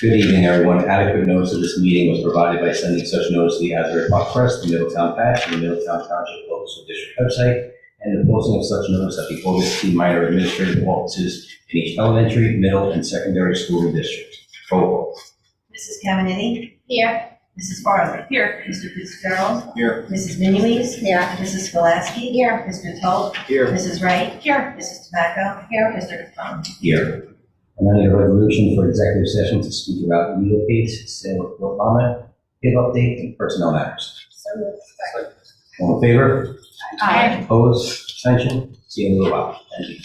Good evening, everyone. Adequate notice of this meeting was provided by sending such notice to the Asbury Park Press, the Middletown Patch, and the Middletown Township Local School District website, and the posting of such notice at the August T. Minor Administrative Offices in each elementary, middle, and secondary school district. Roll call. Mrs. Caminiti? Here. Mrs. Farley? Here. Mr. Fitzgerald? Here. Mrs. Minuis? Here. Mrs. Skolaski? Here. Mr. Tolt? Here. Mrs. Wright? Here. Mrs. Tobacco? Here. Mr. Capone? Here. And I need a resolution for executive session to speak about legal case, sale of real comment, bid update, and personnel matters. So moved. All in favor? Aye. Opposed? Abstention? See you in a little while. Thank you.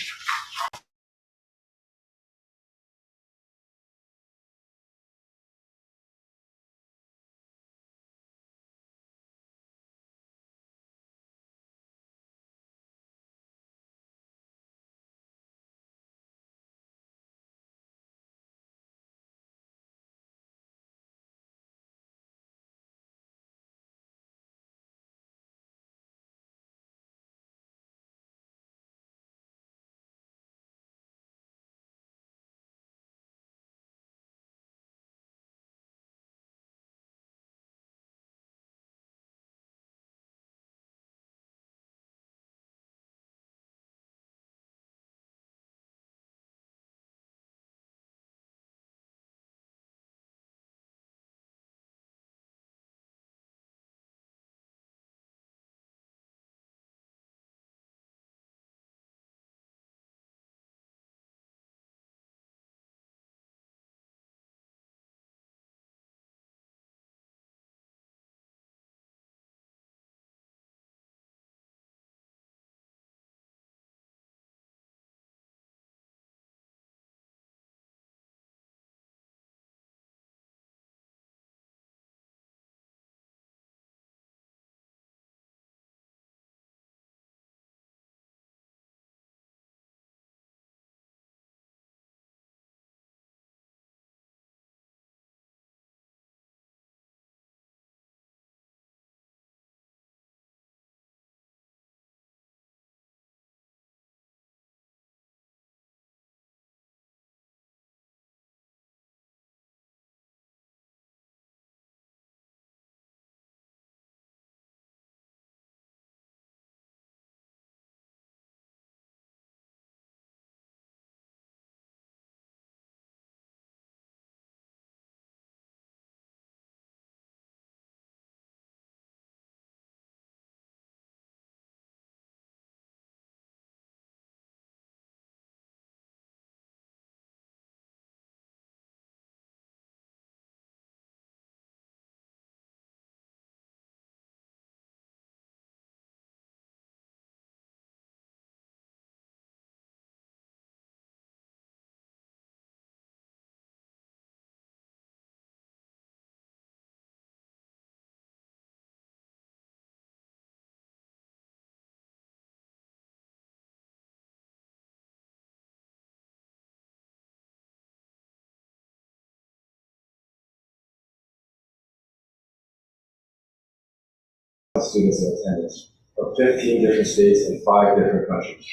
Students in attendance from 15 different states and 5 different countries.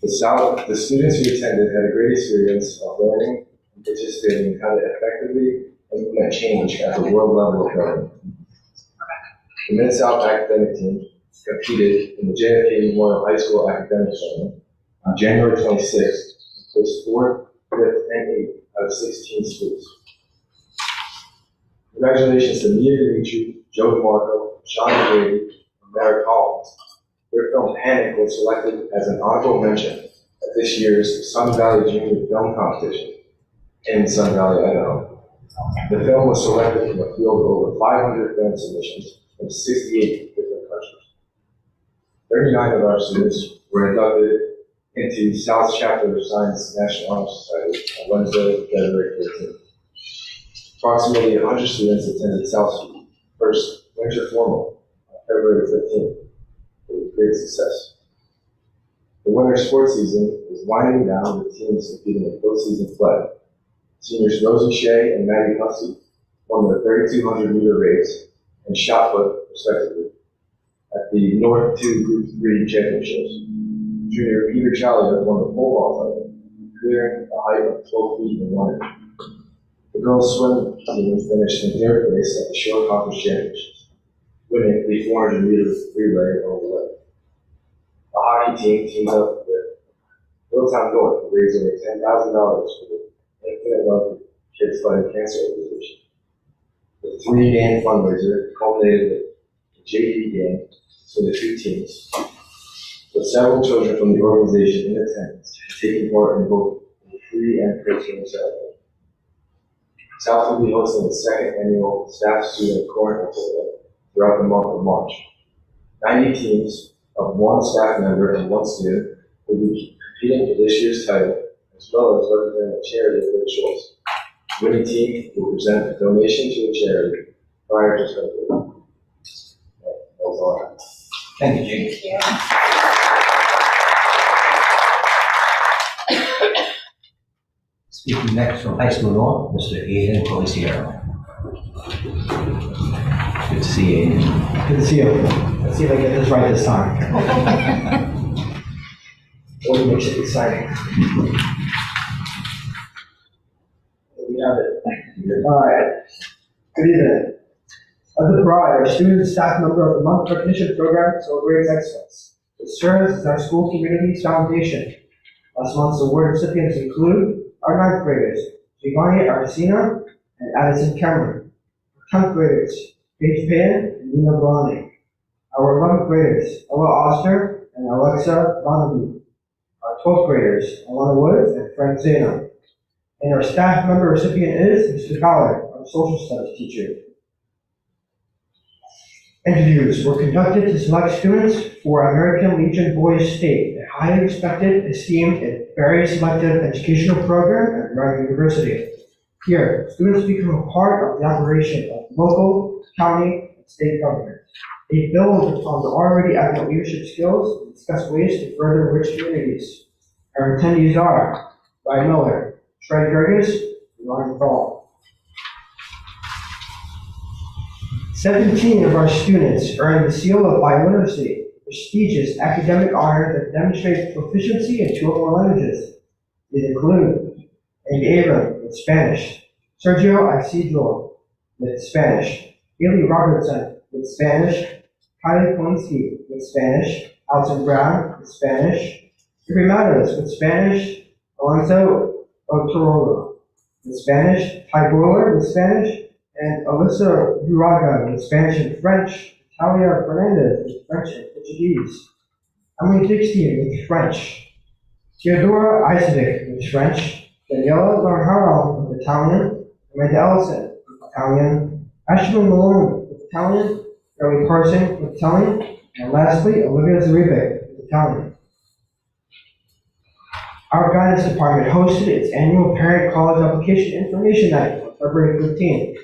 The students who attended had a great experience of learning and participating in how to effectively implement change at the world level of government. The Mid-South academic team competed in the JFK Memorial High School Academic Tournament on January 26th and placed 4th, 5th, and 8th out of 16 schools. Congratulations to Mia Dimitri, Joe DeMarco, Sean Brady, and Merrick Collins. Their film Panic was selected as an honorable mention at this year's Sun Valley Junior Film Competition in Sun Valley, Idaho. The film was selected from a field of over 500 film submissions from 68 different countries. 39 of our students were inducted into South Chapter of Science National Honor Society on Wednesday, February 13th. Approximately 100 students attended South's first winter formal on February 15th. It was a great success. The winter sports season is winding down with teams competing in postseason play. Seniors Rosie Shea and Maddie Hussey won the 3,200 meter race and shot put, respectively, at the North 2 Group 3 championships. Junior Peter Challier won the pole vault title, clearing a height of 12 feet and 1 inch. The girls' swim team finished in third place at the short conference championships, winning the 400-meter relay over the lake. The hockey team teamed up with Middletown North to raise over $10,000 for the Infinite Love Kids Fighting Cancer Organization. The three-game fundraiser culminated with a JV game between the two teams, with several children from the organization in attendance, taking part in both the free and curriculum ceremony. South will be hosting its second annual staff student cornhole tournament throughout the month of March. 90 teams of one staff member and one student will be competing for this year's title, as well as representing a charity of their choice. The winning team will present a donation to the charity prior to starting. That's all I have. Thank you, Jake. Speaking next from High School North, Mr. Aiden Policiero. Good to see you, Aiden. Good to see you. Let's see if I get this right this time. What makes it exciting? We have it. All right. Good evening. As a bride, our student and staff member of the Month Recognition Program celebrates excellence. It serves as our school community's foundation. Last month's award recipients include our 9th graders, Giovanni Arcina and Addison Cameron. Our 10th graders, Paige Payne and Nina Browning. Our 11th graders, Ella Oster and Alexa Bonavie. Our 12th graders, Alana Woods and Frank Zeno. And our staff member recipient is Mr. Ballard, our social studies teacher. Interviews were conducted to select students for American Legion Boys State, a highly respected, esteemed, and very selective educational program at Brown University. Here, students become a part of the operation of local, county, and state government. They build upon the already evident leadership skills and discuss ways to further rich communities. Our attendees are Ryan Miller, Trey Gerges, and Ryan Paul. 17 of our students earned the seal of biliteracy, a prestigious academic honor that demonstrates proficiency in 2 or more languages. These include Andy Abram with Spanish, Sergio Isidro with Spanish, Haley Robertson with Spanish, Kylie Kolinsky with Spanish, Alton Brown with Spanish, Jeffrey Matos with Spanish, Alonso Otorola with Spanish, Ty Boiler with Spanish, and Alyssa Uraga with Spanish and French, Talia Fernandez with French and Portuguese, Emily Dixie with French, Theodora Isaac with French, Daniela Larharo with Italian, Amanda Ellison with Italian, Ashley Malone with Italian, Ellie Carson with Italian, and lastly, Olivia Zaribic with Italian. Our guidance department hosted its annual Parent College Application Information Night on February 15th.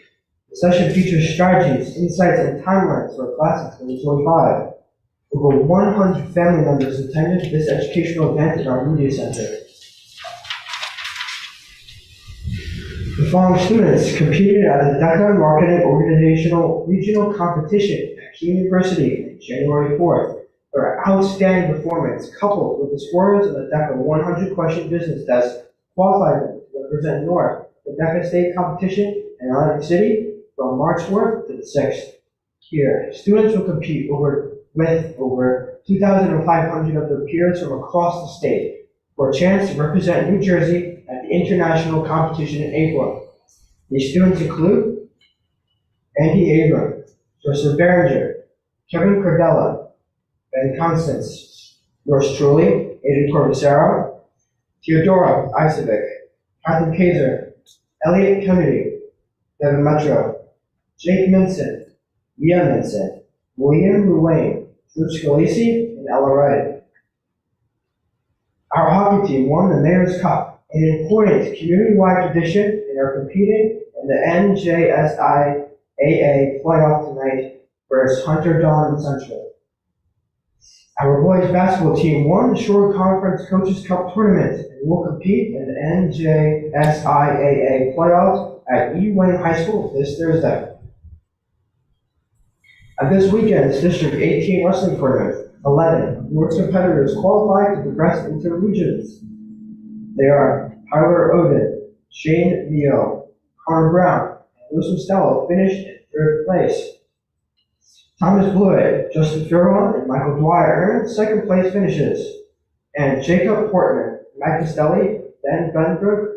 The session features strategies, insights, and timelines for class of 2025. Over 100 family members attended this educational event in our media center. The following students competed at the DECA Marketing Organizational Regional Competition at Keene University on January 4th. Their outstanding performance, coupled with the scores of the DECA 100 question business test, qualified them to represent North, the DECA state competition in Atlantic City from March 4th to the 6th. Here, students will compete with over 2,500 of their peers from across the state for a chance to represent New Jersey at the international competition in April. These students include Andy Abram, Joseph Berenger, Kevin Cordella, Ben Constance, yours truly, Aiden Corbacero, Theodora Isovic, Catherine Kaiser, Elliot Kennedy, Devin Metro, Jake Minson, Leah Minson, William Ruane, Drew Scalisi, and Ella Wright. Our hockey team won the Mayor's Cup, an important community-wide tradition, and are competing in the NJSIAA playoff tonight versus Hunter Dawn Central. Our boys basketball team won the Shore Conference Coaches Cup tournament and will compete in the NJSIAA playoffs at E. Wayne High School this Thursday. At this weekend's District 18 wrestling tournament, 11 North competitors qualified to progress into regions. They are Tyler Odin, Shane Neo, Connor Brown, and Louis Costello finished in third place. Thomas Blewett, Justin Furlong, and Michael Dwyer earned second place finishes. And Jacob Portman, Mike Costelli, Ben Benbrook,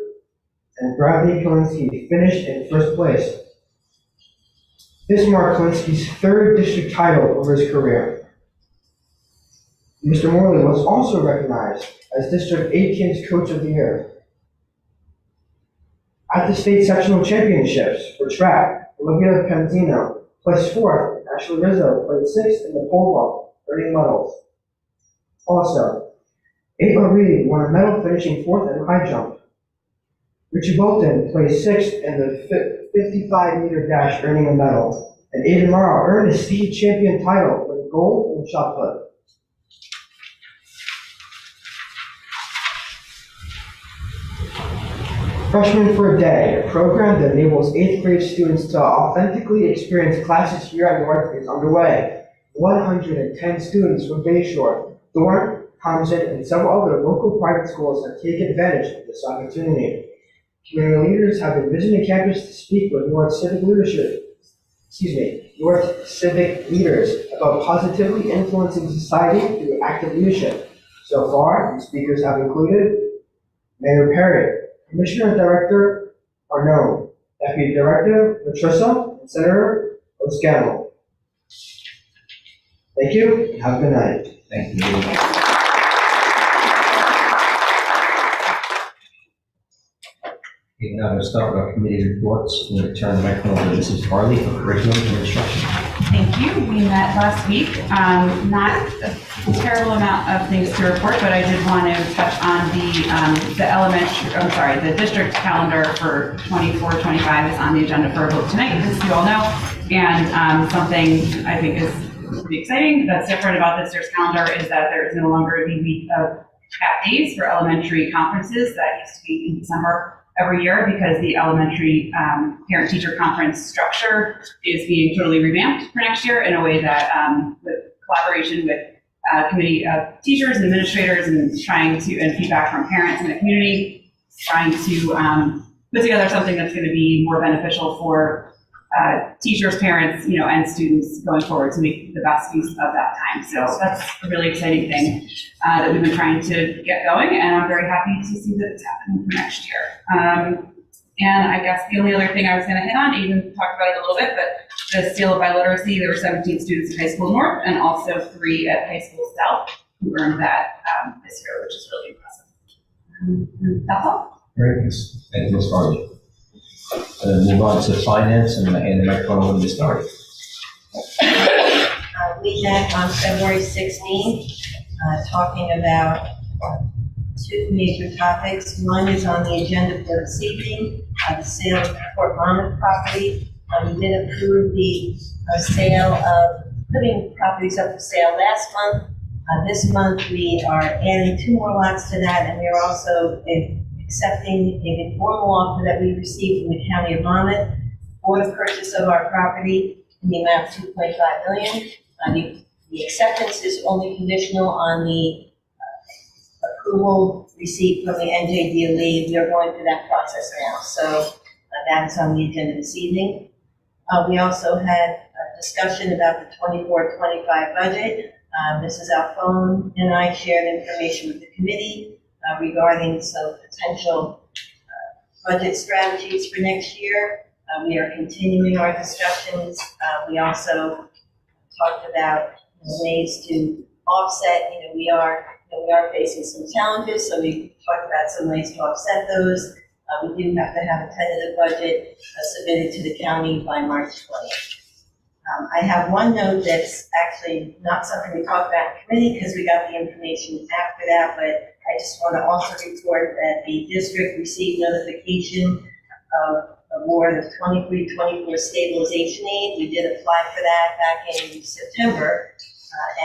and Bradley Kalinsky finished in first place. This marked Kalinsky's third district title over his career. Mr. Morley was also recognized as District 18's Coach of the Year. At the state sectional championships for track, Olivia Penzino placed fourth, and Ashley Rizzo placed sixth in the pole vault, earning medals. Also, Ava Reed won a medal finishing fourth in high jump. Richie Bolton placed sixth in the 55-meter dash, earning a medal. And Aiden Morrow earned a state champion title with gold in shot put. Freshman for a Day, a program that enables 8th grade students to authentically experience classes here at North is underway. 110 students from Bayshore, Thorne, Thompson, and several other local private schools have taken advantage of this opportunity. Community leaders have been visiting campus to speak with North Civic leaders about positively influencing society through active leadership. So far, these speakers have included Mayor Perry, Commissioner and Director Arnone, Deputy Director Patricia, and Senator O'Scannell. Thank you, and have a good night. Thank you. Okay, now we'll start with our committee reports. We'll return the microphone to Mrs. Farley for curriculum and instruction. Thank you. We met last week. Not a terrible amount of things to report, but I did want to touch on the district calendar for 24-25 is on the agenda for a vote tonight, as you all know. And something I think is pretty exciting that's different about this year's calendar is that there is no longer the week of half days for elementary conferences that used to be in December every year, because the elementary parent-teacher conference structure is being totally revamped for next year in a way that, with collaboration with committee of teachers and administrators and and feedback from parents in the community, trying to put together something that's going to be more beneficial for teachers, parents, and students going forward to make the best use of that time. So that's a really exciting thing that we've been trying to get going, and I'm very happy to see that it's happening for next year. And I guess the only other thing I was going to hit on, Aiden talked about it a little bit, but the seal of biliteracy, there were 17 students at High School North and also 3 at High School South who earned that this year, which is really impressive. That's all. Very nice. Thank you, Ms. Farley. Move on to finance, and I'm going to hand the microphone over to Ms. Doherty. We met on February 16th, talking about 2 major topics. One is on the agenda for this evening, the sale of Fort Monmouth property. We did approve the sale of putting properties up for sale last month. This month we are adding 2 more lots to that, and we are also accepting an informal offer that we received from the County of Monmouth for the purchase of our property in the amount of $2.5 million. The acceptance is only conditional on the approval received from the NJDOE. We are going through that process now, so that is on the agenda this evening. We also had a discussion about the 24-25 budget. Mrs. Alphone and I shared information with the committee regarding some potential budget strategies for next year. We are continuing our discussions. We also talked about ways to offset. We are facing some challenges, so we talked about some ways to offset those. We do have to have a tentative budget submitted to the county by March 20th. I have one note that's actually not something we talked about in committee because we got the information after that, but I just want to also report that the district received notification of award of 23-24 stabilization aid. We did apply for that back in September.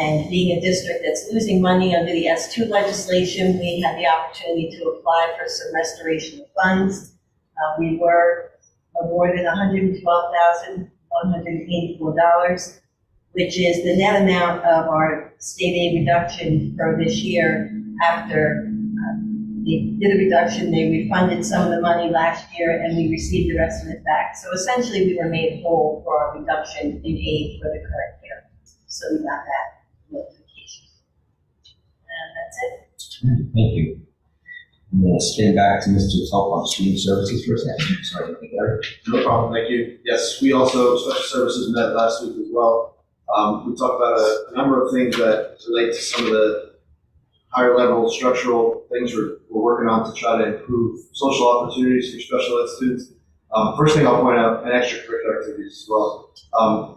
And being a district that's losing money under the S2 legislation, we had the opportunity to apply for some restoration of funds. We were awarded $112,184, which is the net amount of our state aid reduction for this year after they did a reduction, they refunded some of the money last year, and we received the rest of it back. So essentially, we were made whole for our reduction in aid for the current year. So we got that notification. And that's it. Thank you. I'm going to spin back to Mr. Tulp on student services for a second. Sorry, I think Eric. No problem, thank you. Yes, we also, special services met last week as well. We talked about a number of things that relate to some of the higher level structural things we're working on to try to improve social opportunities for special ed students. First thing I'll point out, and extracurricular activities as well.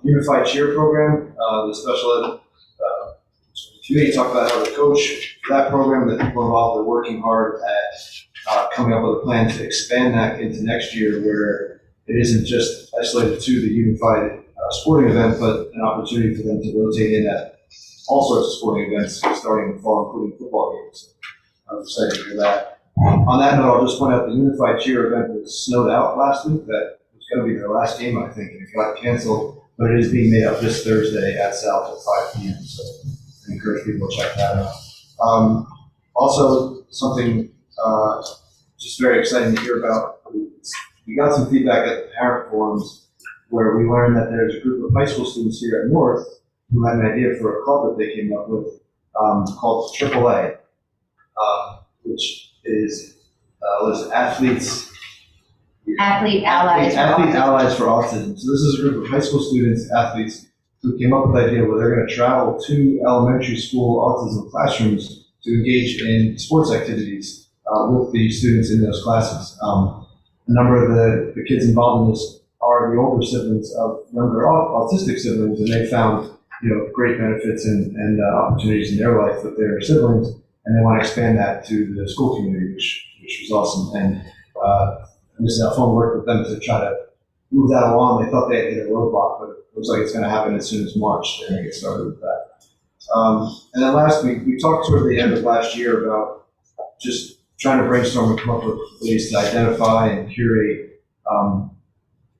Unified Cheer Program, the special ed committee talked about how the coach for that program, the people involved are working hard at coming up with a plan to expand that into next year, where it isn't just isolated to the unified sporting event, but an opportunity for them to rotate in at all sorts of sporting events starting in the fall, including football games. So I'm excited to hear that. On that note, I'll just point out the Unified Cheer event was snowed out last week. That was going to be their last game, I think, and it got canceled, but it is being made up this Thursday at South at 5 p.m. So I encourage people to check that out. Also, something just very exciting to hear about. We got some feedback at the parent forums where we learned that there's a group of high school students here at North who had an idea for a club that they came up with called AAA, which is Athletes Athlete Allies. Athlete Allies for Autism. So this is a group of high school students, athletes, who came up with the idea where they're going to travel to elementary school autism classrooms to engage in sports activities with the students in those classes. A number of the kids involved in this are the older siblings of younger autistic siblings, and they found great benefits and opportunities in their life with their siblings, and they want to expand that to the school community, which was awesome. And Ms. Alphone worked with them to try to move that along. They thought they had hit a roadblock, but it looks like it's going to happen as soon as March. They're going to get started with that. And then last week, we talked toward the end of last year about just trying to brainstorm and come up with ways to identify and curate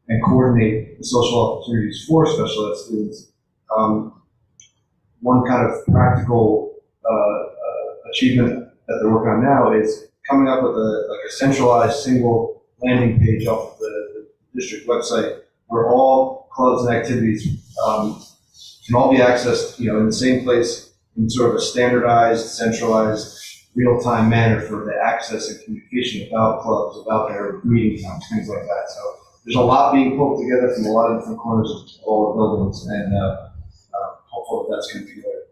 and coordinate the social opportunities for special ed students. One kind of practical achievement that they're working on now is coming up with a centralized single landing page off of the district website where all clubs and activities can all be accessed, in the same place in sort of a standardized, centralized, real-time manner for the access and communication about clubs, about their meeting times, things like that. So there's a lot being pulled together from a lot of different corners of all the buildings, and hopefully that's going to be good.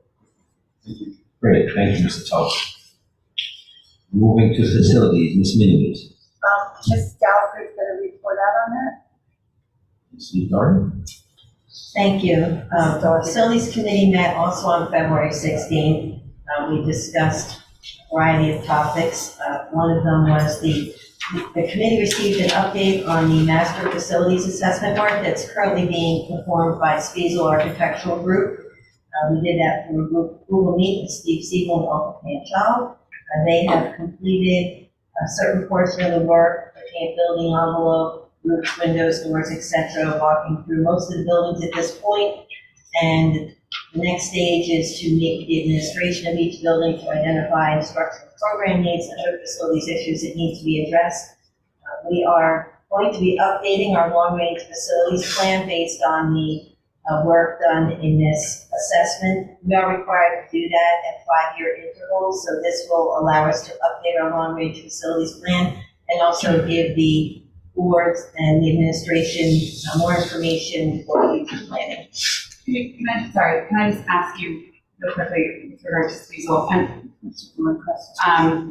Thank you. Great, thank you, Mr. Tulp. Moving to facilities, Ms. Minions. Ms. Gallagher's going to report out on that. Ms. Garden. Thank you. The Facilities Committee met also on February 16th. We discussed a variety of topics. One of them was the committee received an update on the master facilities assessment work that's currently being performed by Spiesel Architectural Group. We did that through Google Meet with Steve Siegel and Uncle Pam Child. They have completed a certain portion of the work, looking at building envelope, roofs, windows, doors, etc., walking through most of the buildings at this point. And the next stage is to meet with the administration of each building to identify instructional program needs and other facilities issues that need to be addressed. We are going to be updating our long-range facilities plan based on the work done in this assessment. We are required to do that at 5-year intervals, so this will allow us to update our long-range facilities plan and also give the boards and the administration more information for future planning. Can I just ask you real quickly with regard to Spiesel? And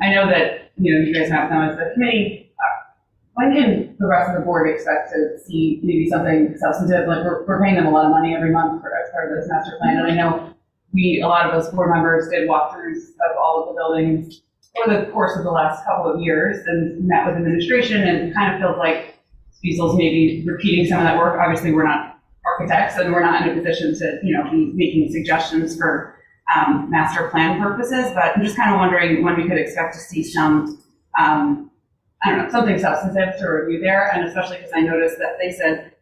I know that you guys have them as the committee. When can the rest of the board expect to see maybe something substantive? Like we're paying them a lot of money every month as part of this master plan, and I know a lot of those board members did walkthroughs of all of the buildings over the course of the last couple of years and met with administration, and it kind of feels like Spiesel's maybe repeating some of that work. Obviously, we're not architects and we're not in a position to be making suggestions for master plan purposes, but I'm just kind of wondering when we could expect to see some something substantive to review there, and especially because I noticed that they said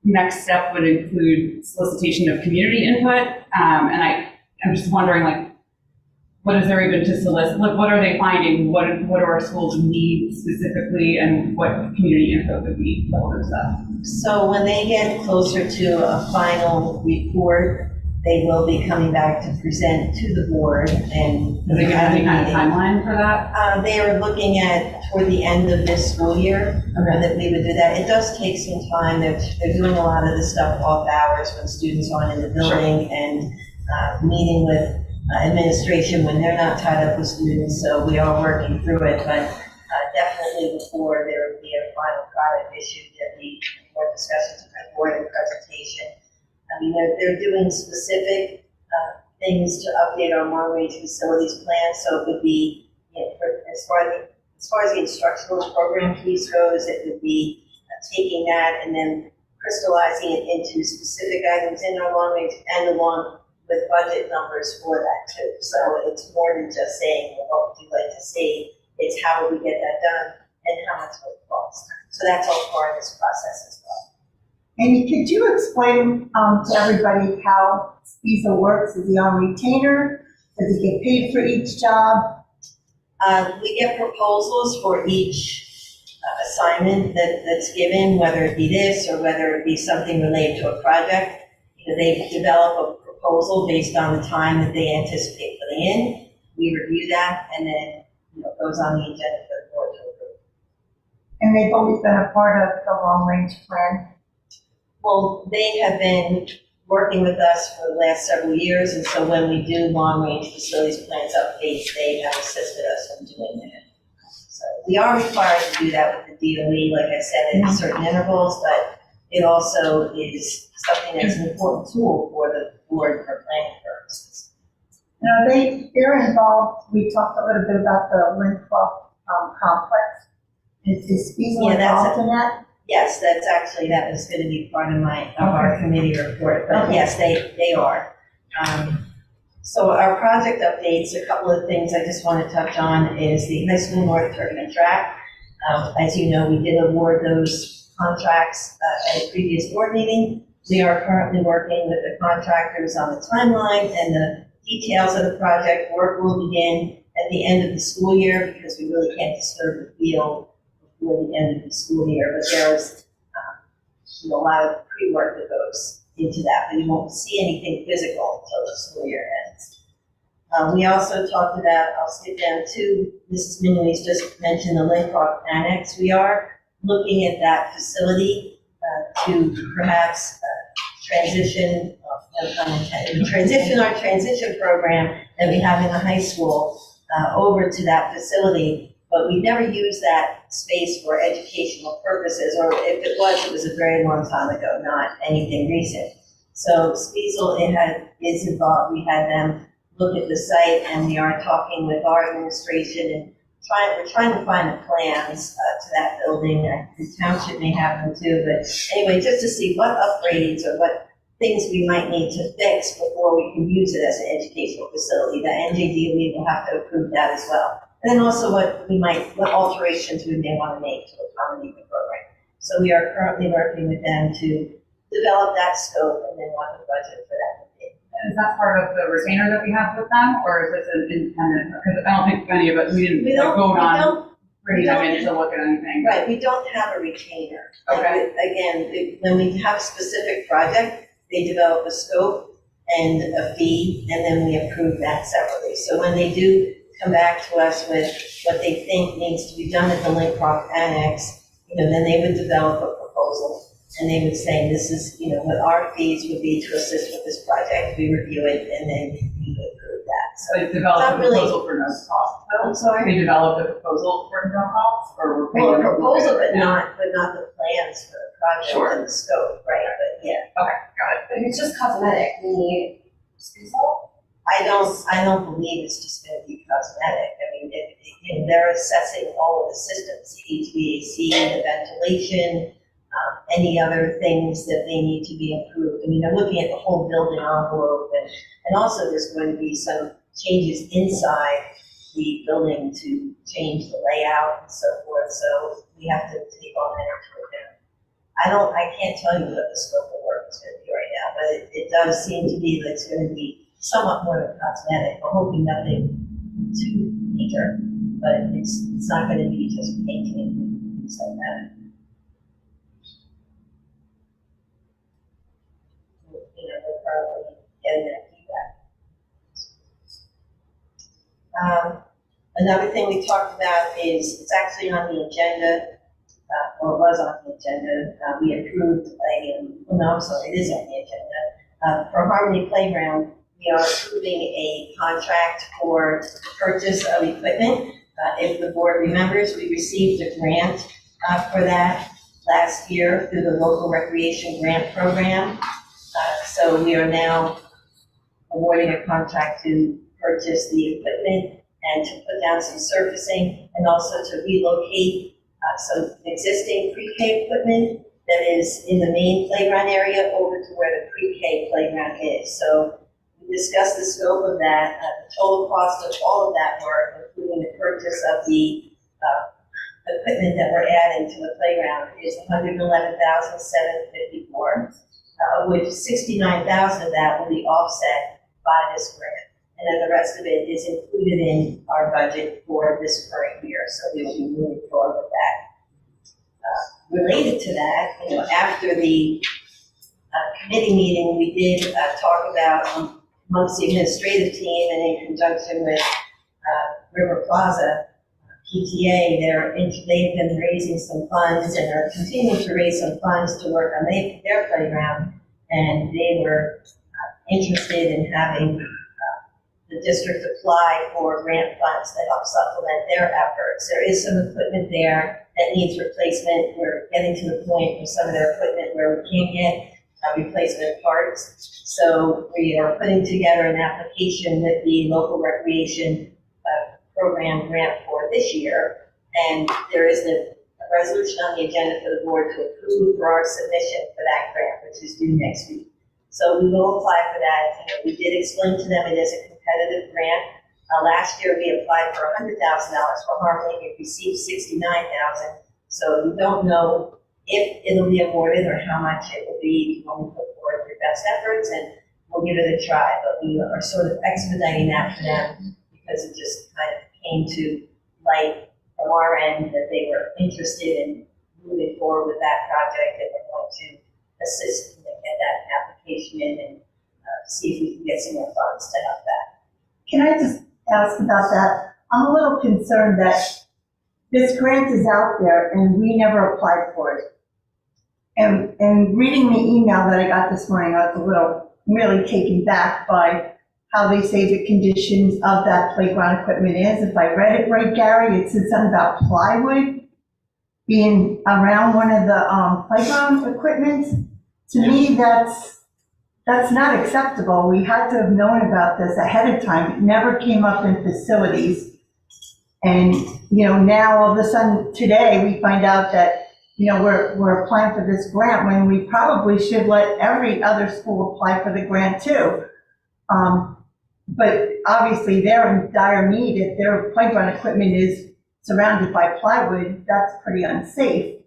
next step would include solicitation of community input, and I'm just wondering, what is there even to solicit? What are they finding? What do our schools need specifically, and what community info could be relevant to that? So when they get closer to a final report, they will be coming back to present to the board and. Do they give any kind of timeline for that? They are looking at toward the end of this school year, that we would do that. It does take some time. They're doing a lot of this stuff off hours when students aren't in the building and meeting with administration when they're not tied up with students. So we are working through it, but definitely before there would be a final product issued, there'd be more discussions with the board and presentation. I mean, they're doing specific things to update our long-range facilities plan, so it would be, as far as the instructional program piece goes, it would be taking that and then crystallizing it into specific items in our long-range and along with budget numbers for that too. So it's more than just saying, well, what would you like to see? It's how would we get that done and how much would it cost? So that's all part of this process as well. And could you explain to everybody how SPISA works? Is he on retainer? Does he get paid for each job? We get proposals for each assignment that's given, whether it be this or whether it be something related to a project. They develop a proposal based on the time that they anticipate putting in. We review that and then it goes on the agenda for the board to approve. And they've always been a part of the long-range plan. Well, they have been working with us for the last several years, and so when we do long-range facilities plans updates, they have assisted us in doing that. So we are required to do that with the DOE, like I said, in certain intervals, but it also is something that's an important tool for the board for planning purposes. Now, they're involved, we talked a little bit about the Winthrop complex. Is SPISA involved in that? Yes, that was going to be part of our committee report, but yes, they are. So our project updates, a couple of things I just want to touch on is the high school north turbine track. As you know, we did award those contracts at a previous board meeting. We are currently working with the contractors on the timeline and the details of the project. Work will begin at the end of the school year because we really can't disturb the field before the end of the school year, but there's a lot of pre-work that goes into that, but you won't see anything physical until the school year ends. We also talked about, I'll skip down to, Mrs. Minui's just mentioned the Lincroft Annex. We are looking at that facility to perhaps transition our transition program that we have in the high school over to that facility. But we never used that space for educational purposes, or if it was a very long time ago, not anything recent. So SPISA is involved. We had them look at the site, and we are talking with our administration and we're trying to find the plans to that building. The township may have them too, but anyway, just to see what upgrades or what things we might need to fix before we can use it as an educational facility. The NJDOE will have to approve that as well. And then also what alterations we may want to make to accommodate the program. So we are currently working with them to develop that scope and then what the budget for that would be. Is that part of the retainer that we have with them, or is this an independent? Because I don't think any of us, we didn't vote on bringing them in to look at anything. Right, we don't have a retainer. Okay. Again, when we have a specific project, they develop a scope and a fee, and then we approve that separately. So when they do come back to us with what they think needs to be done at the Lincroft Annex, then they would develop a proposal. And they would say, this is, what our fees would be to assist with this project. We review it, and then we would approve that. So they developed a proposal for no cost. I'm sorry? They developed a proposal for no cost, or we're paying Well, a them? proposal, but not the plans for the project Sure. and the scope, right? But yeah. Okay, got it. But it's just cosmetic, we need SPISA. I don't believe it's just going to be cosmetic. I mean, they're assessing all of the systems, the HVAC, the ventilation, any other things that they need to be improved. I mean, they're looking at the whole building envelope, and also there's going to be some changes inside the building to change the layout and so forth. So we have to take all that into account. I can't tell you what the scope of work is going to be right now, but it does seem to be that it's going to be somewhat more than cosmetic. We're hoping nothing too major, but it's not gonna be just painting and things like that. You know, we're probably getting that feedback. Another thing we talked about is, it's actually on the agenda, or it was on the agenda, we approved no, I'm sorry, it is on the agenda. For Harmony Playground, we are approving a contract for the purchase of equipment. If the board remembers, we received a grant for that last year through the local recreation grant program. So we are now awarding a contract to purchase the equipment and to put down some surfacing and also to relocate some existing pre-K equipment that is in the main playground area over to where the pre-K playground is. So we discussed the scope of that. The total cost of all of that work, including the purchase of the equipment that we're adding to the playground, is $111,754, of which $69,000 of that will be offset by this grant. And then the rest of it is included in our budget for this current year, so we will be moving forward with that. Related to that, you know, after the committee meeting, we did talk about amongst the administrative team and in conjunction with River Plaza PTA, they've been raising some funds and are continuing to raise some funds to work on their playground, and they were interested in having the district apply for grant funds to help supplement their efforts. There is some equipment there that needs replacement. We're getting to the point with some of their equipment where we can't get replacement parts. So we are putting together an application with the local recreation program grant for this year. And there is a resolution on the agenda for the board to approve for our submission for that grant, which is due next week. So we will apply for that. You know, we did explain to them it is a competitive grant. Last year we applied for $100,000 for Harmony. We received $69,000. So we don't know if it'll be awarded or how much it will be when we put forward your best efforts, and we'll give it a try. But we are sort of expediting that for them because it just kind of came to light from our end that they were interested in moving forward with that project, and we're going to assist them get that application in and see if we can get some more funds to help that. Can I just ask about that? I'm a little concerned that this grant is out there and we never applied for it. And reading the email that I got this morning, I was a little really taken back by how they say the conditions of that playground equipment is. If I read it right, Gary, it said something about plywood being around one of the playground equipment. To me, that's not acceptable. We had to have known about this ahead of time. It never came up in facilities. And, you know, now all of a sudden today we find out that, you know, we're applying for this grant when we probably should let every other school apply for the grant too. But obviously they're in dire need. If their playground equipment is surrounded by plywood, that's pretty unsafe.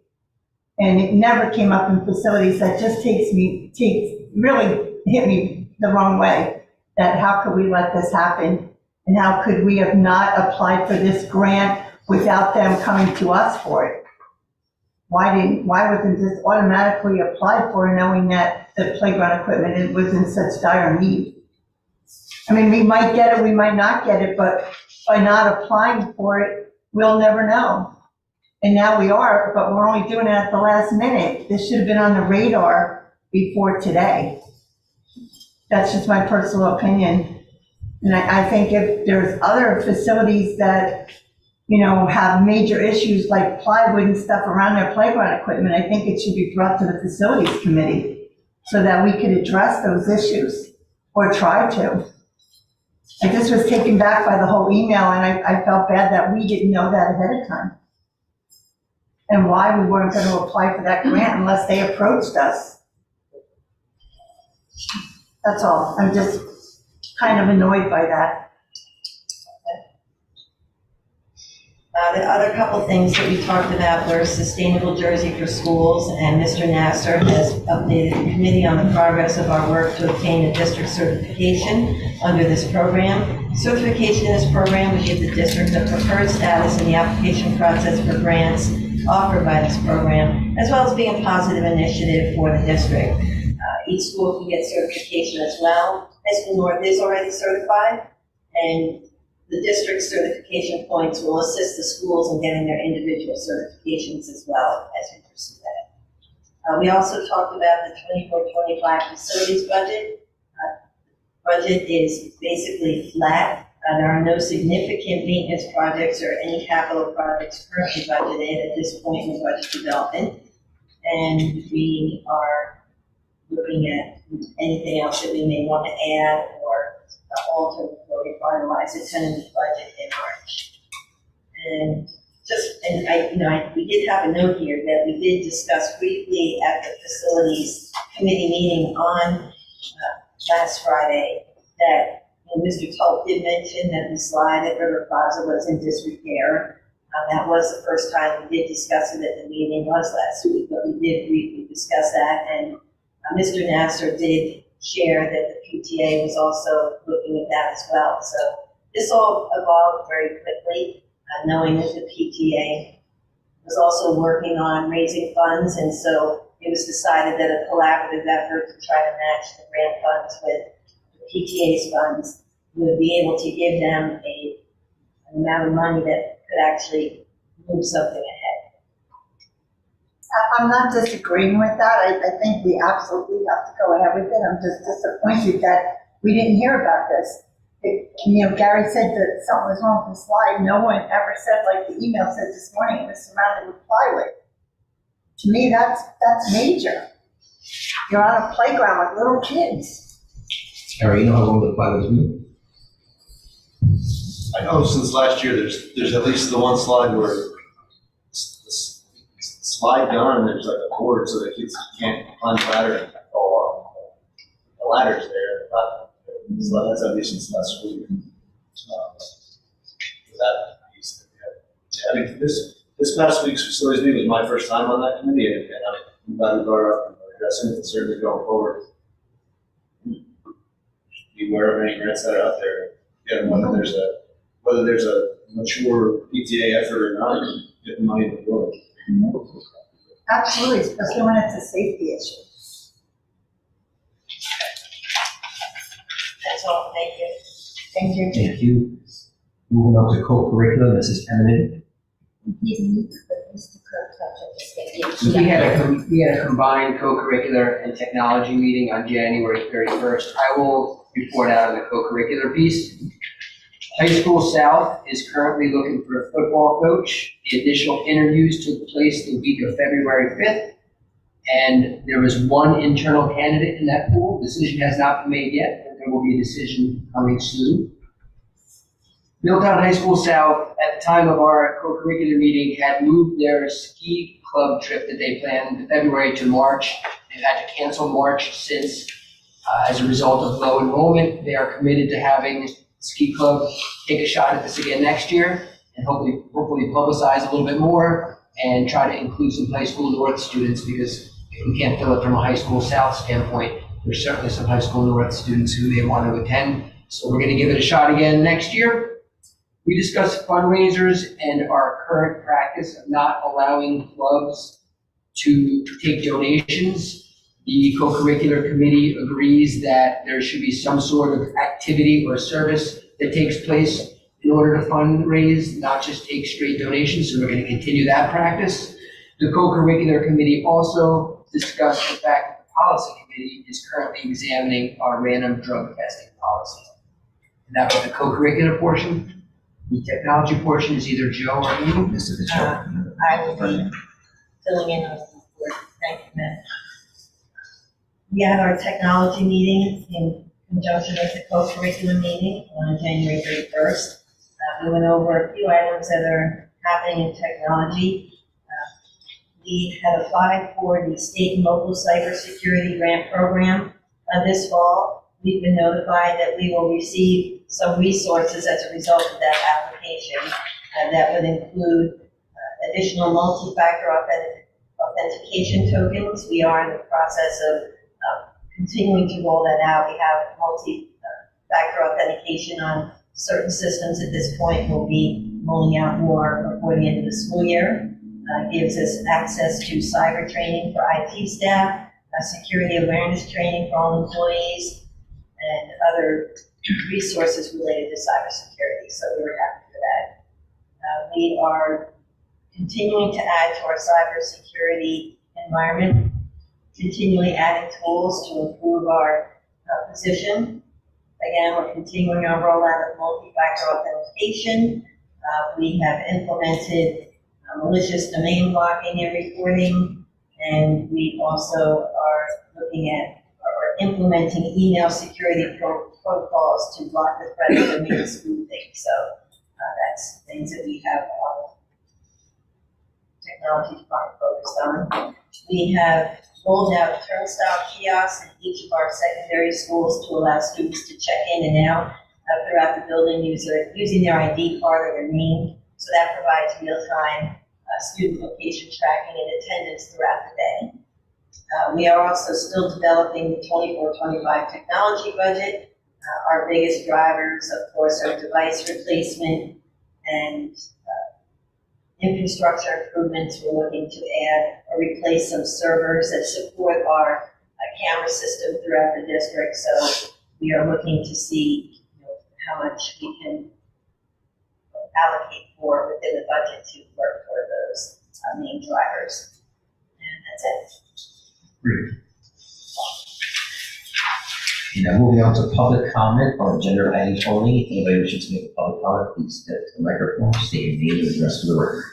And it never came up in facilities. That just really hit me the wrong way, that how could we let this happen? And how could we have not applied for this grant without them coming to us for it? Why wasn't this automatically applied for knowing that the playground equipment was in such dire need? I mean, we might get it, we might not get it, but by not applying for it, we'll never know. And now we are, but we're only doing it at the last minute. This should have been on the radar before today. That's just my personal opinion. And I think if there's other facilities that, you know, have major issues like plywood and stuff around their playground equipment, I think it should be brought to the facilities committee so that we could address those issues or try to. I just was taken back by the whole email, and I felt bad that we didn't know that ahead of time. And why we weren't going to apply for that grant unless they approached us. That's all. I'm just kind of annoyed by that. The other couple things that we talked about were sustainable jersey for schools, and Mr. Nasser has updated the committee on the progress of our work to obtain a district certification under this program. Certification in this program would give the district a preferred status in the application process for grants offered by this program, as well as being a positive initiative for the district. Each school can get certification as well. High School North is already certified, and the district certification points will assist the schools in getting their individual certifications as well as we pursue that. We also talked about the 24-25 facilities budget. Budget is basically flat. There are no significant maintenance projects or any capital projects currently budgeted at this point in budget development. And we are looking at anything else that we may want to add or alter before we finalize the tentative budget in March. And we did have a note here that we did discuss briefly at the facilities committee meeting on last Friday that Mr. Tulp did mention that the slide at River Plaza was in disrepair. That was the first time we did discuss it at the meeting, was last week, but we did briefly discuss that. And Mr. Nasser did share that the PTA was also looking at that as well. So this all evolved very quickly, knowing that the PTA was also working on raising funds, and so it was decided that a collaborative effort to try to match the grant funds with the PTA's funds would be able to give them an amount of money that could actually move something ahead. I'm not disagreeing with that. I think we absolutely have to go ahead with it. I'm just disappointed that we didn't hear about this. Gary said that something was wrong with the slide. No one ever said, like the email said this morning, it was surrounded with plywood. To me, that's major. You're on a playground with little kids. Harry, you know how long the plywood's been? I know since last year, there's at least the one slide where slide down and there's like a board so that kids can't climb the ladder and fall off. The ladder's there, so that's at least since last school year. That piece that we had. I think this past week's facilities meeting was my first time on that committee, and I'm glad we brought it up and addressing it, certainly going forward. Be aware of any grants that are out there, and whether there's a mature PTA effort or not, get the money in the door. Absolutely, especially when it's a safety issue. That's all, thank you. Thank you. Thank you. Moving on to co-curriculum, Mrs. Eminent. We had a combined co-curricular and technology meeting on January 31st. I will report out on the co-curricular piece. High School South is currently looking for a football coach. The initial interviews took place the week of February 5th, and there was one internal candidate in that pool. Decision has not been made yet, but there will be a decision coming soon. Middletown High School South, at the time of our co-curricular meeting, had moved their ski club trip that they planned in February to March. They've had to cancel March since, as a result of low enrollment. They are committed to having ski club take a shot at this again next year and hopefully publicize a little bit more and try to include some high school north students, because if we can't fill it from a high school south standpoint, there's certainly some high school north students who may want to attend. So we're going to give it a shot again next year. We discussed fundraisers and our current practice of not allowing clubs to take donations. The co-curricular committee agrees that there should be some sort of activity or service that takes place in order to fundraise, not just take straight donations, so we're going to continue that practice. The co-curricular committee also discussed the fact that the policy committee is currently examining our random drug testing policy. And that was the co-curricular portion. The technology portion is either Joe or me. I will be filling in on the board. Thank you, Matt. We had our technology meeting in conjunction with the co-curriculum meeting on January 31st. We went over a few items that are happening in technology. We had applied for the state and local cybersecurity grant program this fall. We've been notified that we will receive some resources as a result of that application. That would include additional multi-factor authentication tokens. We are in the process of continuing to roll that out. We have multi-factor authentication on certain systems at this point. We'll be rolling out more before the end of the school year. Gives us access to cyber training for IT staff, security awareness training for all employees, and other resources related to cybersecurity. So we were happy for that. We are continuing to add to our cybersecurity environment, continually adding tools to improve our position. Again, we're continuing our rollout of multi-factor authentication. We have implemented malicious domain blocking and reporting, and we also are looking at or implementing email security protocols to block the threat of domain spoofing. So that's things that we have our technology department focused on. We have rolled out turnstile kiosks in each of our secondary schools to allow students to check in and out throughout the building using their ID card or their name. So that provides real-time student location tracking and attendance throughout the day. We are also still developing the 24-25 technology budget. Our biggest drivers, of course, are device replacement and infrastructure improvements. We're looking to add or replace some servers that support our camera system throughout the district. So we are looking to see how much we can allocate for within the budget to work for those main drivers. And that's it. Great. Now moving on to public comment on agenda items only. If anybody wishes to make a public comment, please step to the microphone, state your name and address for the record.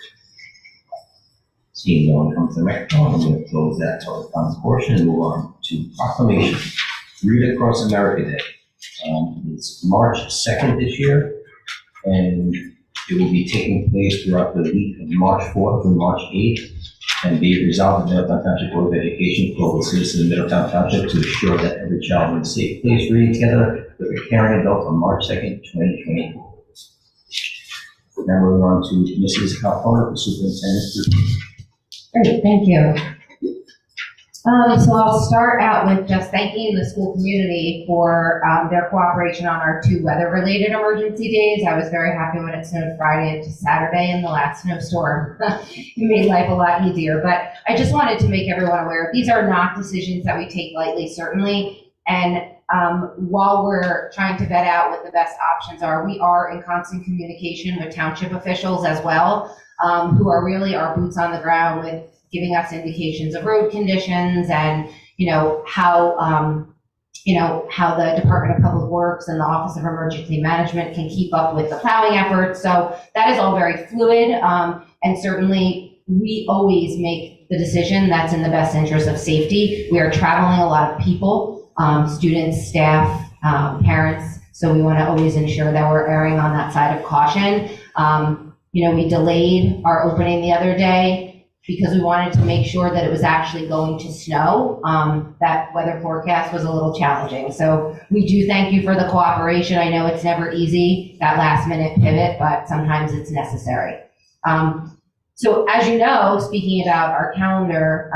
Seeing no one come to the microphone, I'm going to close that public comment portion and move on to proclamation. Read Across America Day. It's March 2nd this year, and it will be taking place throughout the week of March 4th through March 8th. And be it resolved, the Middletown Township Board of Education calls the citizens of Middletown Township to ensure that every child is in a safe place reading together with a caring adult on March 2nd, 2024. Now moving on to Mrs. Calpona, the superintendent's report. Great, thank you. So I'll start out with just thanking the school community for their cooperation on our 2 weather-related emergency days. I was very happy when it snowed Friday into Saturday in the last snowstorm. It made life a lot easier. But I just wanted to make everyone aware, these are not decisions that we take lightly, certainly. And while we're trying to vet out what the best options are, we are in constant communication with township officials as well, who are really our boots on the ground with giving us indications of road conditions and, how the Department of Public Works and the Office of Emergency Management can keep up with the plowing efforts. So that is all very fluid. And certainly we always make the decision that's in the best interest of safety. We are traveling a lot of people, students, staff, parents. So we want to always ensure that we're erring on that side of caution. We delayed our opening the other day because we wanted to make sure that it was actually going to snow. That weather forecast was a little challenging. So we do thank you for the cooperation. I know it's never easy, that last minute pivot, but sometimes it's necessary. So as you know, speaking about our calendar,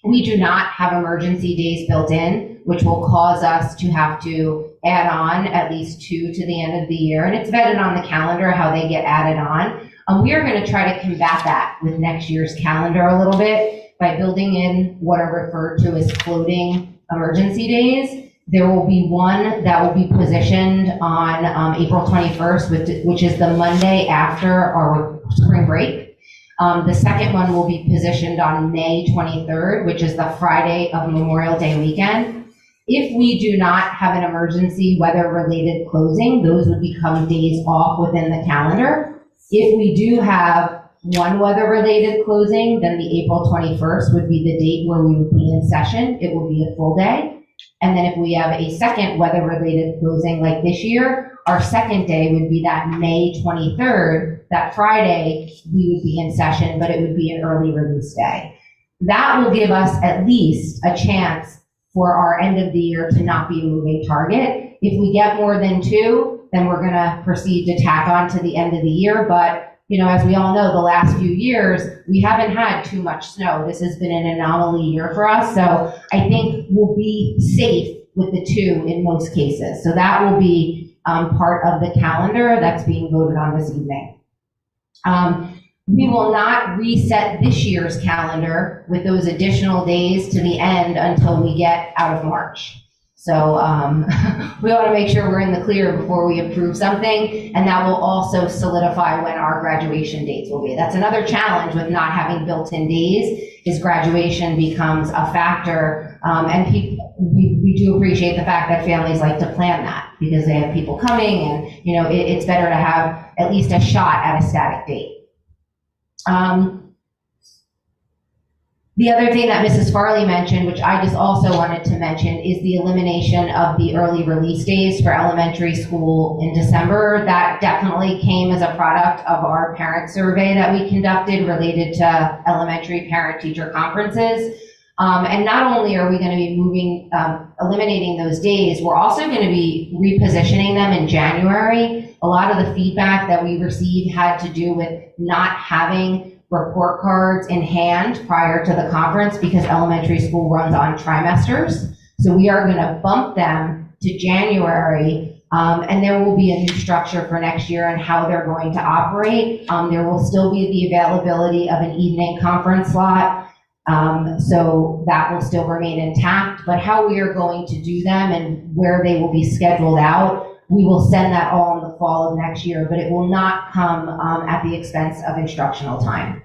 we do not have emergency days built in, which will cause us to have to add on at least 2 to the end of the year. And it's vetted on the calendar how they get added on. We are going to try to combat that with next year's calendar a little bit by building in what are referred to as floating emergency days. There will be one that will be positioned on April 21st, which is the Monday after our spring break. The second one will be positioned on May 23rd, which is the Friday of Memorial Day weekend. If we do not have an emergency weather-related closing, those would become days off within the calendar. If we do have one weather-related closing, then the April 21st would be the date where we would be in session. It will be a full day. And then if we have a second weather-related closing like this year, our second day would be that May 23rd. That Friday, we would be in session, but it would be an early release day. That will give us at least a chance for our end of the year to not be a moving target. If we get more than 2, then we're gonna proceed to tack on to the end of the year. But, you know, as we all know, the last few years, we haven't had too much snow. This has been an anomaly year for us. So I think we'll be safe with the 2 in most cases. So that will be part of the calendar that's being voted on this evening. We will not reset this year's calendar with those additional days to the end until we get out of March. So we want to make sure we're in the clear before we approve something, and that will also solidify when our graduation dates will be. That's another challenge with not having built-in days, is graduation becomes a factor, and we do appreciate the fact that families like to plan that because they have people coming, and you know it's better to have at least a shot at a static date. The other thing that Mrs. Farley mentioned, which I just also wanted to mention, is the elimination of the early release days for elementary school in December. That definitely came as a product of our parent survey that we conducted related to elementary parent-teacher conferences. And not only are we going to be eliminating those days, we're also going to be repositioning them in January. A lot of the feedback that we received had to do with not having report cards in hand prior to the conference because elementary school runs on trimesters. So we are going to bump them to January, and there will be a new structure for next year and how they're going to operate. There will still be the availability of an evening conference slot, so that will still remain intact, but how we are going to do them and where they will be scheduled out, we will send that all in the fall of next year, but it will not come at the expense of instructional time.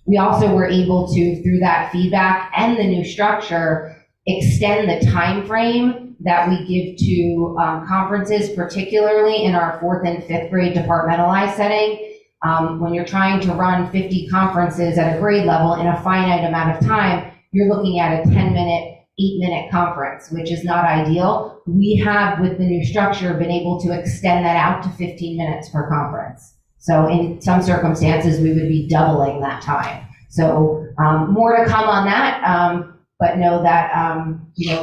We also were able to, through that feedback and the new structure, extend the time frame that we give to conferences, particularly in our 4th and 5th grade departmentalized setting. When you're trying to run 50 conferences at a grade level in a finite amount of time, you're looking at a 10-minute, 8-minute conference, which is not ideal. We have, with the new structure, been able to extend that out to 15 minutes per conference. So in some circumstances, we would be doubling that time. So more to come on that, but know that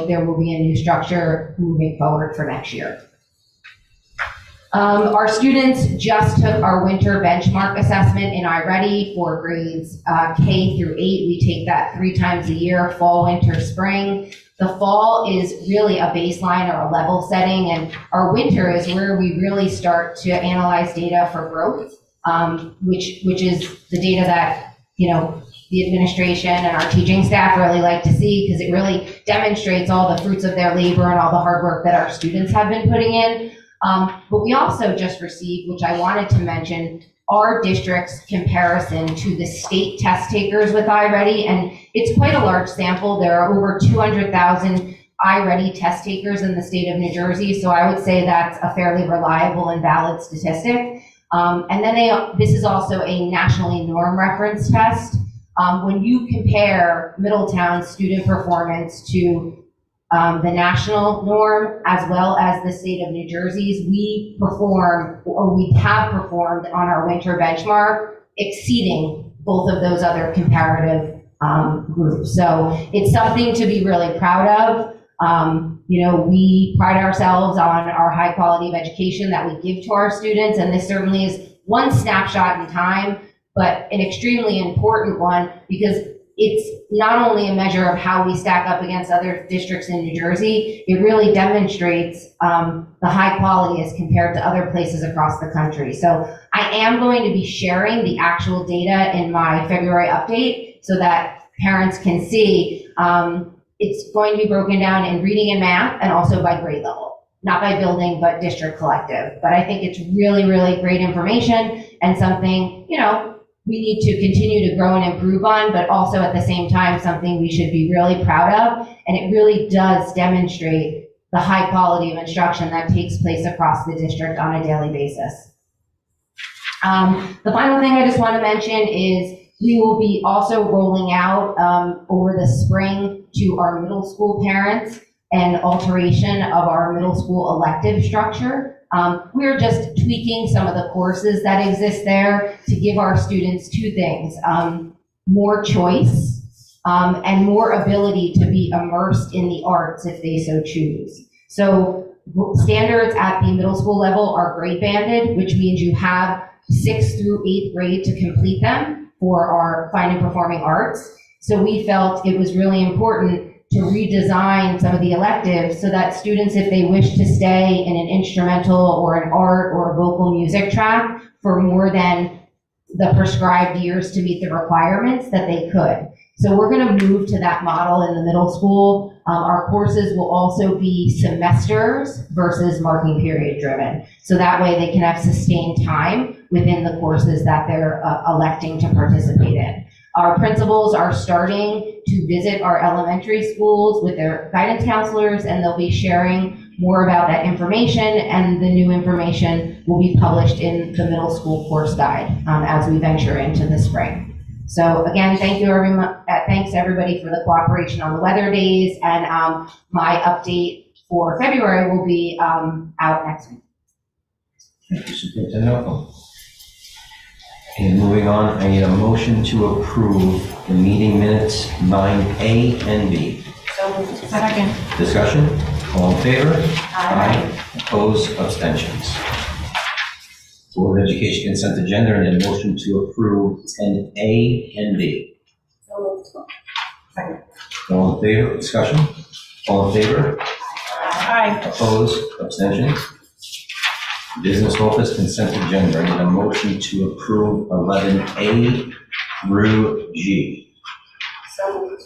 there will be a new structure moving forward for next year. Our students just took our winter benchmark assessment in iReady for grades K through 8. We take that 3 times a year, fall, winter, spring. The fall is really a baseline or a level setting, and our winter is where we really start to analyze data for growth, which is the data that, the administration and our teaching staff really like to see because it really demonstrates all the fruits of their labor and all the hard work that our students have been putting in. But we also just received, which I wanted to mention, our district's comparison to the state test takers with iReady, and it's quite a large sample. There are over 200,000 iReady test takers in the state of New Jersey, so I would say that's a fairly reliable and valid statistic. And then this is also a nationally norm reference test. When you compare Middletown's student performance to the national norm, as well as the state of New Jersey's, we have performed on our winter benchmark, exceeding both of those other comparative groups. So it's something to be really proud of. We pride ourselves on our high quality of education that we give to our students, and this certainly is one snapshot in time, but an extremely important one because it's not only a measure of how we stack up against other districts in New Jersey, it really demonstrates the high quality as compared to other places across the country. So I am going to be sharing the actual data in my February update so that parents can see. It's going to be broken down in reading and math and also by grade level, not by building, but district collective. But I think it's really, really great information and something, we need to continue to grow and improve on, but also at the same time, something we should be really proud of. And it really does demonstrate the high quality of instruction that takes place across the district on a daily basis. The final thing I just want to mention is we will be also rolling out over the spring to our middle school parents an alteration of our middle school elective structure. We're just tweaking some of the courses that exist there to give our students 2 things, more choice and more ability to be immersed in the arts if they so choose. So standards at the middle school level are grade banded, which means you have 6th through 8th grade to complete them for our fine and performing arts. So we felt it was really important to redesign some of the electives so that students, if they wish to stay in an instrumental or an art or a vocal music track for more than the prescribed years to meet the requirements, that they could. So we're going to move to that model in the middle school. Our courses will also be semesters versus marking period driven. So that way they can have sustained time within the courses that they're electing to participate in. Our principals are starting to visit our elementary schools with their guidance counselors, and they'll be sharing more about that information, and the new information will be published in the middle school course guide as we venture into the spring. So again, thank you thanks everybody for the cooperation on the weather days, and my update for February will be out next week. Thank you, Superintendent Malcolm. And moving on, I need a motion to approve the meeting minutes 9A and B. Second. Discussion? All in favor? Aye. Opposed? Abstentions? Board of Education consent agenda and a motion to approve 10A and B. Second. All in favor? Discussion? All in favor? Aye. Opposed? Abstentions? Business office consent agenda. I need a motion to approve 11A through G.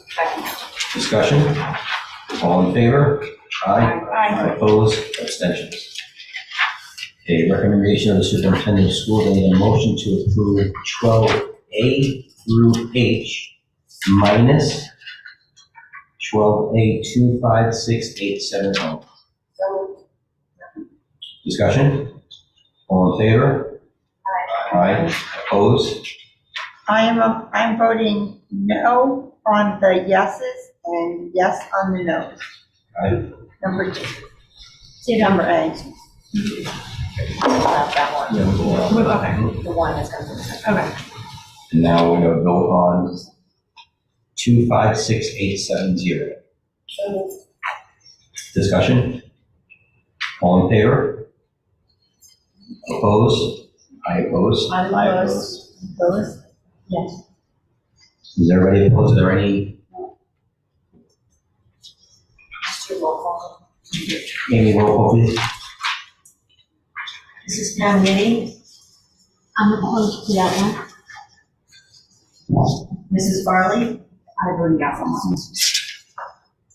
Second. Discussion? All in favor? Aye. Aye. Opposed? Abstentions? Okay, recommendation of the superintendent of schools. I need a motion to approve 12A through H minus 12A 256870. Discussion? All in favor? Aye. Opposed? I'm voting no on the yeses and yes on the noes. Aye. Number 2. See number A. That one, Yeah, we'll go on. Okay. the one that's going to. Okay. And now we're going to vote on 256870. Discussion? All in favor? Opposed? I oppose. I'm opposed. Opposed? Yes. Is everybody opposed? Are there any? Amy, roll call, please. Mrs. Palmini, I'm opposed to that one. Mrs. Farley, I voted yes on that one.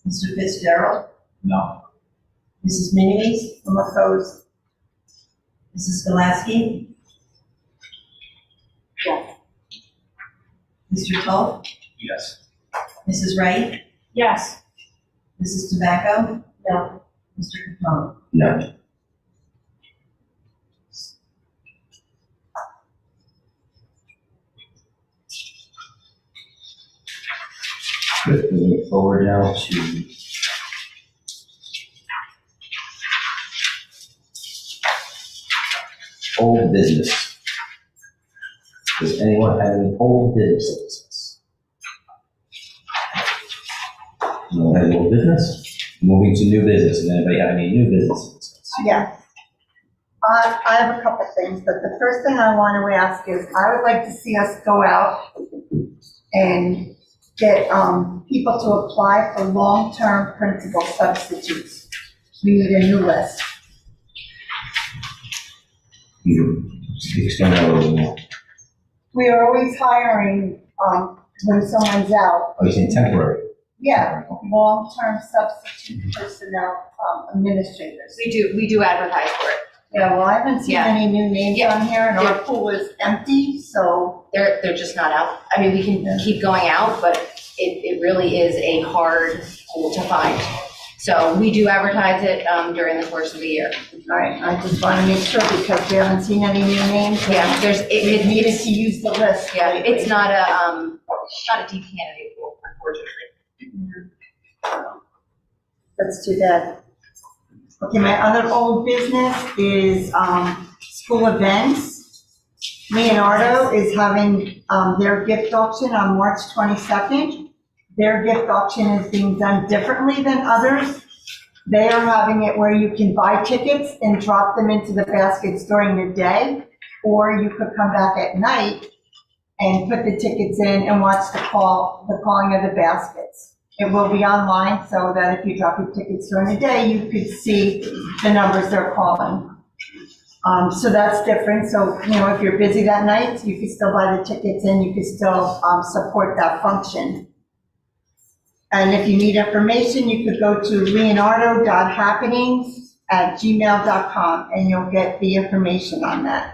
Mr. Fitzgerald, No. Mrs. Minimes, I'm opposed. Mrs. Galaski. Yes. Mr. Toth, Yes. Mrs. Wright, Yes. Mrs. Tobacco. No. Mr. Capone. No. Good, moving forward now to old business. Does anyone have any old business? No one has any old business? Moving to new business. Does anybody have any new business? Yes. I have a couple things, but the first thing I want to ask is, I would like to see us go out and get people to apply for long-term principal substitutes. We need a new list. You extend that a little more. We are always hiring when someone's out. Oh, you're saying temporary? Yeah, long-term substitute personnel administrators. We do advertise for it. Yeah, well, I haven't seen Yeah. any new names Yeah. on here, and our Yeah. pool is empty, so. They're just not out. I mean, we can keep going out, but it really is a hard pool to find. So we do advertise it during the course of the year. All right, I just want to make sure because we haven't seen any new names. Yeah, We needed to use the list. yeah, lately. it's not a deep candidate pool, unfortunately. That's too bad. Okay, my other old business is school events. Leonardo is having their gift auction on March 22nd. Their gift auction is being done differently than others. They are having it where you can buy tickets and drop them into the baskets during the day, or you could come back at night and put the tickets in and watch the calling of the baskets. It will be online so that if you drop your tickets during the day, you could see the numbers they're calling. So that's different. So, you know, if you're busy that night, you can still buy the tickets and you can still support that function. And if you need information, you could go to leonardo.happenings@gmail.com and you'll get the information on that.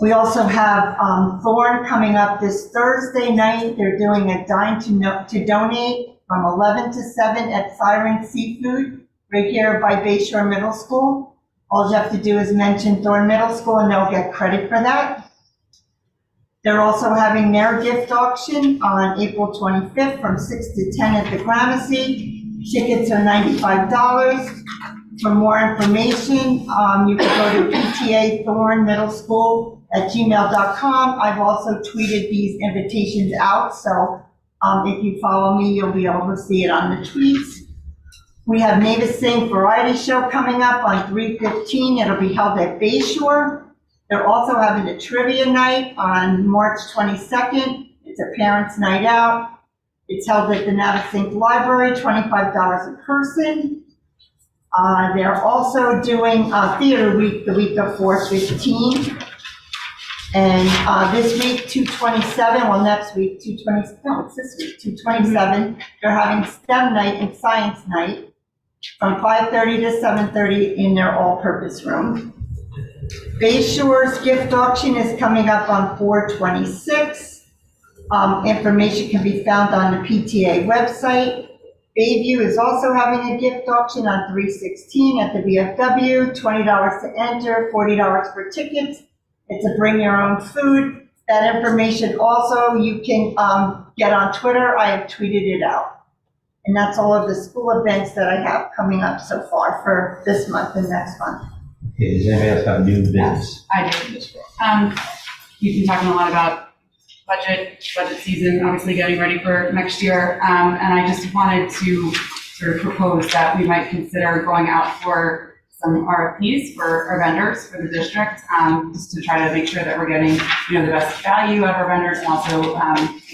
We also have Thorn coming up this Thursday night. They're doing a dine to donate from 11 to 7 at Siren Seafood right here by Bayshore Middle School. All you have to do is mention Thorn Middle School and they'll get credit for that. They're also having their gift auction on April 25th from 6 to 10 at the Gramercy. Tickets are $95. For more information, you can go to PTA Thorn Middle School at gmail.com. I've also tweeted these invitations out, so if you follow me, you'll be able to see it on the tweets. We have Mavis Singh Variety Show coming up on 3/15. It'll be held at Bayshore. They're also having a trivia night on March 22nd. It's a parents' night out. It's held at the Navasink Library, $25 a person. They're also doing Theater Week the week of 4/15. And this week, 2/27, well, next week, 2/27, they're having STEM night and science night from 5:30 to 7:30 in their all-purpose room. Bayshore's gift auction is coming up on 4/26. Information can be found on the PTA website. Bayview is also having a gift auction on 3/16 at the VFW, $20 to enter, $40 for tickets. It's a bring your own food. That information also you can get on Twitter. I have tweeted it out. And that's all of the school events that I have coming up so far for this month and next month. Okay, does anybody else have new business? I do. You've been talking a lot about budget season, obviously getting ready for next year. And I just wanted to sort of propose that we might consider going out for some RFPs for our vendors for the district, just to try to make sure that we're getting, the best value out of our vendors and also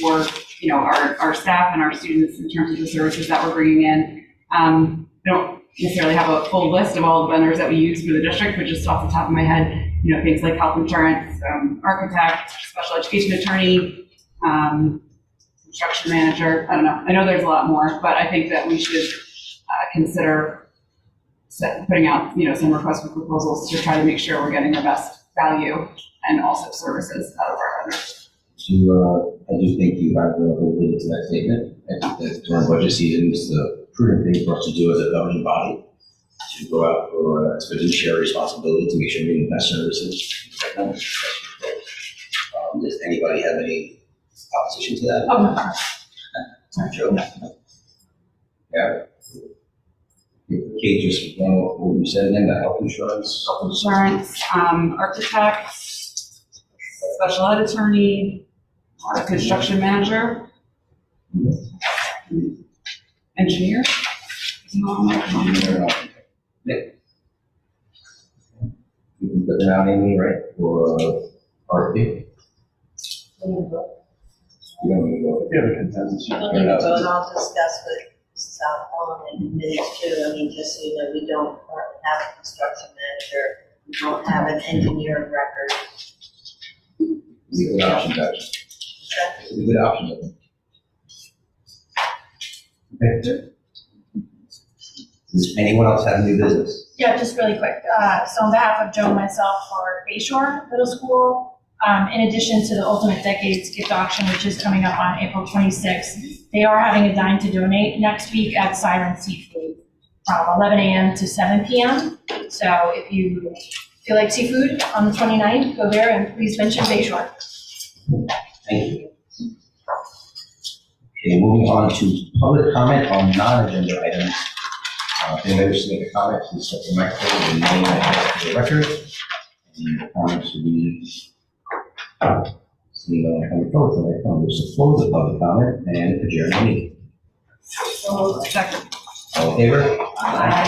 for, our staff and our students in terms of the services that we're bringing in. I don't necessarily have a full list of all the vendors that we use for the district, but just off the top of my head, things like health insurance, architect, special education attorney, construction manager. I don't know. I know there's a lot more, but I think that we should consider putting out, some requests for proposals to try to make sure we're getting the best value and also services out of our vendors. I do think you have alluded to that statement. I think that during budget season, it's the prudent thing for us to do as a governing body, to go out for fiduciary responsibility to make sure we're getting the best services. Does anybody have any opposition to that? Oh, no. Joe? Yeah. Kate, just one more, what you said again, the health insurance? Health insurance, architect, special ed attorney, construction manager, engineer. Yeah. You can put them out, Amy, right, for RFP? You don't need to go. I don't need to go, and I'll discuss with South Lawn and committees too. I mean, just so you know, we don't currently have a construction manager. We don't have an engineer of record. It's a good option, actually. It's a good option, I think. Okay. Does anyone else have new business? Yeah, just really quick. So on behalf of Joe and myself for Bayshore Middle School, in addition to the Ultimate Decades gift auction, which is coming up on April 26th, they are having a dine to donate next week at Siren Seafood from 11 a.m. to 7 p.m. So if you feel like seafood on the 29th, go there and please mention Bayshore. Thank you. Okay, moving on to public comment on non-agenda items. If anybody wishes to make a comment, please set the microphone and name and address for the record. And the comments will be seeing no one coming forward, so I will close the public comment and adjourn the meeting. Second. All in favor? Aye.